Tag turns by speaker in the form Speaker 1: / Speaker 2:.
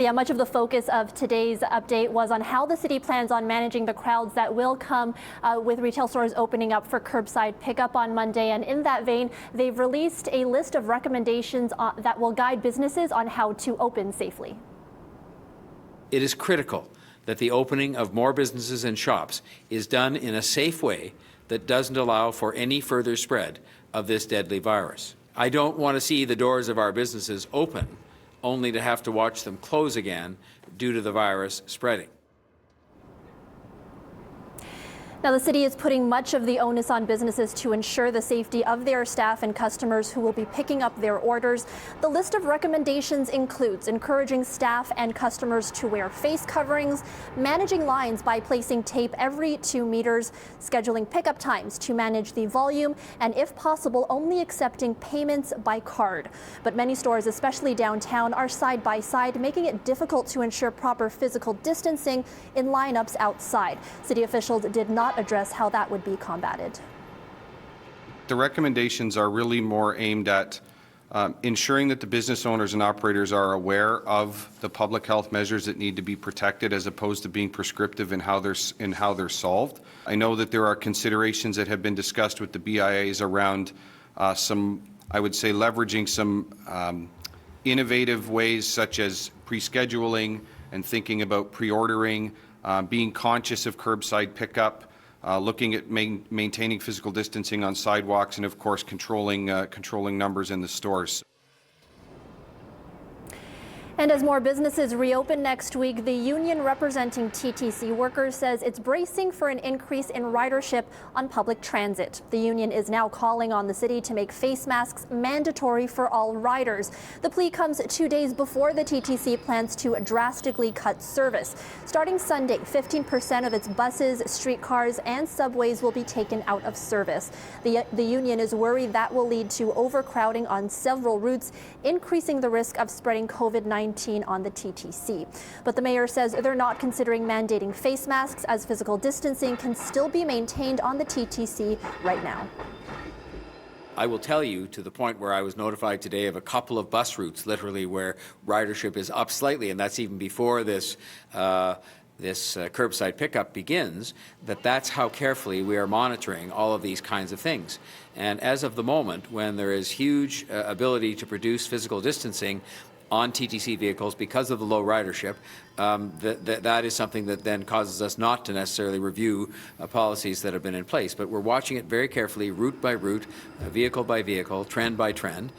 Speaker 1: Yeah, much of the focus of today's update was on how the city plans on managing the crowds that will come with retail stores opening up for curbside pickup on Monday. And in that vein, they've released a list of recommendations that will guide businesses on how to open safely.
Speaker 2: It is critical that the opening of more businesses and shops is done in a safe way that doesn't allow for any further spread of this deadly virus. I don't want to see the doors of our businesses open only to have to watch them close again due to the virus spreading.
Speaker 1: Now, the city is putting much of the onus on businesses to ensure the safety of their staff and customers who will be picking up their orders. The list of recommendations includes encouraging staff and customers to wear face coverings, managing lines by placing tape every 2 meters, scheduling pickup times to manage the volume, and if possible, only accepting payments by card. But many stores, especially downtown, are side by side, making it difficult to ensure proper physical distancing in lineups outside. City officials did not address how that would be combated.
Speaker 3: The recommendations are really more aimed at ensuring that the business owners and operators are aware of the public health measures that need to be protected, as opposed to being prescriptive in how they're solved. I know that there are considerations that have been discussed with the BIAs around some, I would say, leveraging some innovative ways such as pre-scheduling and thinking about pre-ordering, being conscious of curbside pickup, looking at maintaining physical distancing on sidewalks, and of course controlling numbers in the stores.
Speaker 1: And as more businesses reopen next week, the union representing TTC workers says it's bracing for an increase in ridership on public transit. The union is now calling on the city to make face masks mandatory for all riders. The plea comes 2 days before the TTC plans to drastically cut service. Starting Sunday, 15% of its buses, streetcars, and subways will be taken out of service. The union is worried that will lead to overcrowding on several routes, increasing the risk of spreading COVID-19 on the TTC. But the mayor says they're not considering mandating face masks, as physical distancing can still be maintained on the TTC right now.
Speaker 2: I will tell you, to the point where I was notified today of a couple of bus routes, literally, where ridership is up slightly, and that's even before this curbside pickup begins, that's how carefully we are monitoring all of these kinds of things. And as of the moment, when there is huge ability to produce physical distancing on TTC vehicles because of the low ridership, that is something that then causes us not to necessarily review policies that have been in place. But we're watching it very carefully, route by route, vehicle by vehicle, trend by trend.